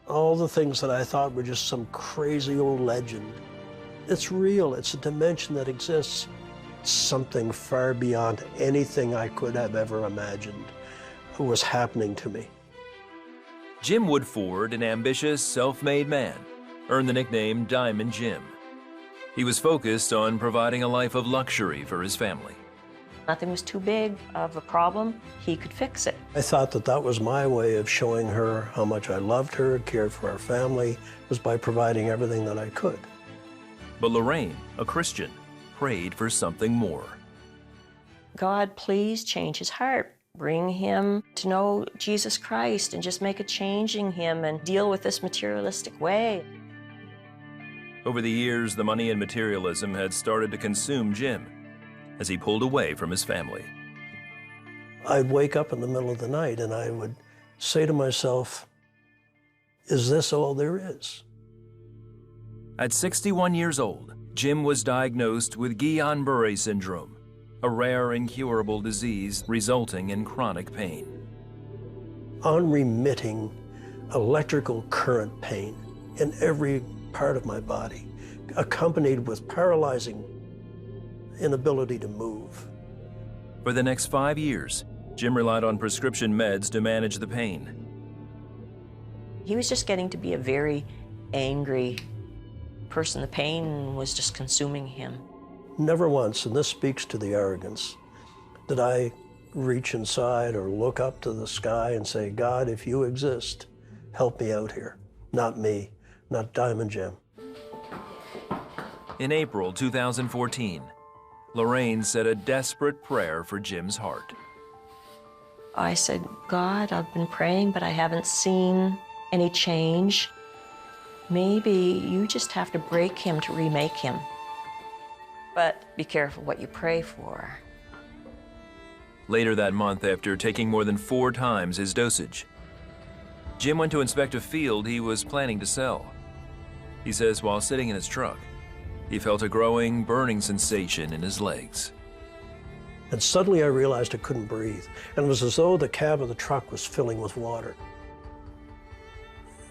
All the things that I thought were just some crazy old legend. It's real, it's a dimension that exists. Something far beyond anything I could have ever imagined was happening to me. Jim Woodford, an ambitious, self-made man, earned the nickname Diamond Jim. He was focused on providing a life of luxury for his family. Nothing was too big of a problem. He could fix it. I thought that that was my way of showing her how much I loved her, cared for our family, was by providing everything that I could. But Lorraine, a Christian, prayed for something more. God, please change his heart. Bring him to know Jesus Christ and just make a change in him and deal with this materialistic way. Over the years, the money and materialism had started to consume Jim as he pulled away from his family. I'd wake up in the middle of the night and I would say to myself, is this all there is? At 61 years old, Jim was diagnosed with Guillain-Barré syndrome, a rare incurable disease resulting in chronic pain. Unremitting electrical current pain in every part of my body, accompanied with paralyzing inability to move. For the next 5 years, Jim relied on prescription meds to manage the pain. He was just getting to be a very angry person. The pain was just consuming him. Never once, and this speaks to the arrogance, did I reach inside or look up to the sky and say, God, if you exist, help me out here. Not me, not Diamond Jim. In April 2014, Lorraine said a desperate prayer for Jim's heart. I said, God, I've been praying, but I haven't seen any change. Maybe you just have to break him to remake him. But be careful what you pray for. Later that month, after taking more than 4 times his dosage, Jim went to inspect a field he was planning to sell. He says while sitting in his truck, he felt a growing, burning sensation in his legs. And suddenly I realized I couldn't breathe. And it was as though the cab of the truck was filling with water.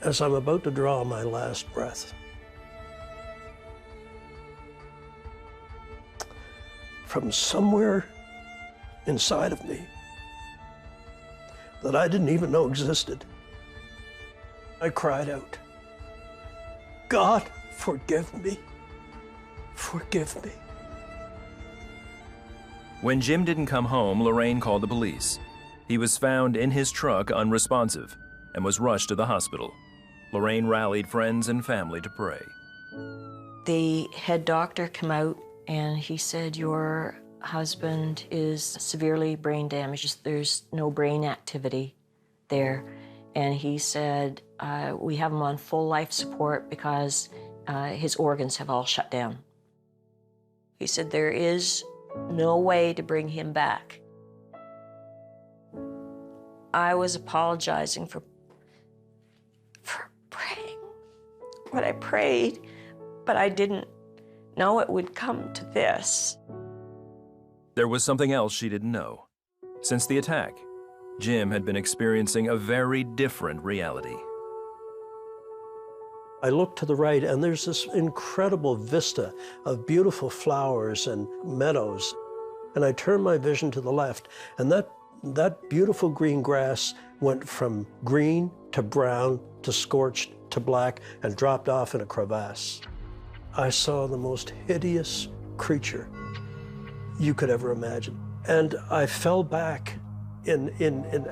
As I'm about to draw my last breath, from somewhere inside of me that I didn't even know existed, I cried out, God, forgive me. Forgive me. When Jim didn't come home, Lorraine called the police. He was found in his truck unresponsive and was rushed to the hospital. Lorraine rallied friends and family to pray. The head doctor came out and he said, your husband is severely brain damaged. There's no brain activity there. And he said, we have him on full life support because his organs have all shut down. He said, there is no way to bring him back. I was apologizing for praying what I prayed, but I didn't know it would come to this. There was something else she didn't know. Since the attack, Jim had been experiencing a very different reality. I look to the right and there's this incredible vista of beautiful flowers and meadows. And I turn my vision to the left and that beautiful green grass went from green to brown to scorched to black and dropped off in a crevasse. I saw the most hideous creature you could ever imagine. And I fell back in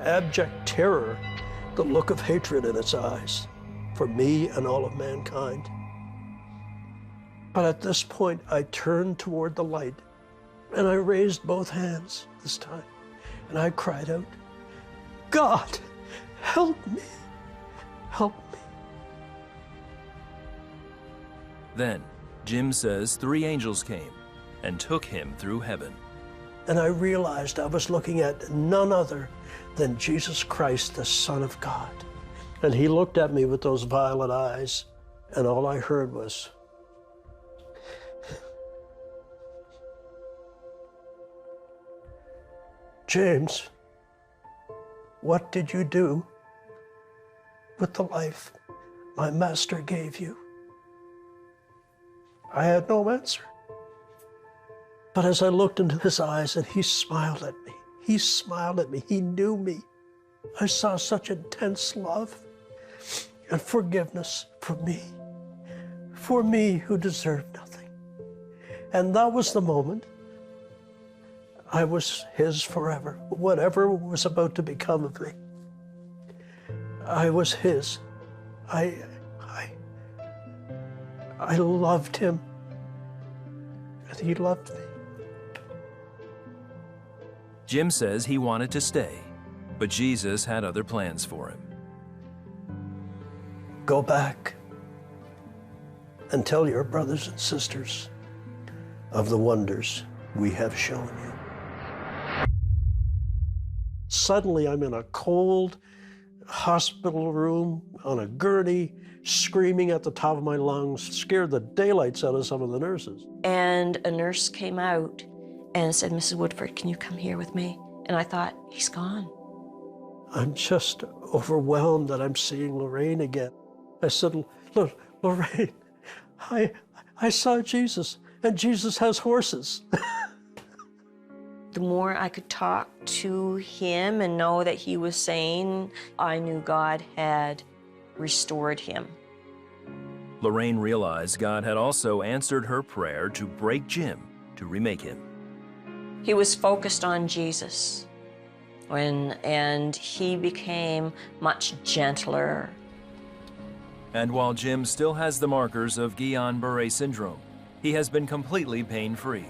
abject terror, the look of hatred in its eyes for me and all of mankind. But at this point, I turned toward the light and I raised both hands this time and I cried out, God, help me, help me. Then, Jim says 3 angels came and took him through heaven. And I realized I was looking at none other than Jesus Christ, the Son of God. And he looked at me with those violet eyes, and all I heard was, James, what did you do with the life my master gave you? I had no answer. But as I looked into his eyes and he smiled at me, he smiled at me, he knew me. I saw such intense love and forgiveness for me who deserved nothing. And that was the moment I was his forever. Whatever was about to become of me, I was his. I loved him, and he loved me. Jim says he wanted to stay, but Jesus had other plans for him. Go back and tell your brothers and sisters of the wonders we have shown you. Suddenly, I'm in a cold hospital room on a gurney, screaming at the top of my lungs, scared the daylights out of some of the nurses. And a nurse came out and said, Mrs. Woodford, can you come here with me? And I thought, he's gone. I'm just overwhelmed that I'm seeing Lorraine again. I said, look, Lorraine, I saw Jesus, and Jesus has horses. The more I could talk to him and know that he was sane, I knew God had restored him. Lorraine realized God had also answered her prayer to break Jim, to remake him. He was focused on Jesus, and he became much gentler. And while Jim still has the markers of Guillain-Barré syndrome, he has been completely pain-free.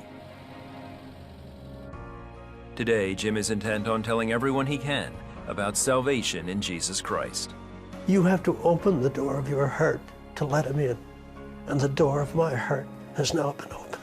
Today, Jim is intent on telling everyone he can about salvation in Jesus Christ. You have to open the door of your heart to let him in, and the door of my heart has now been opened.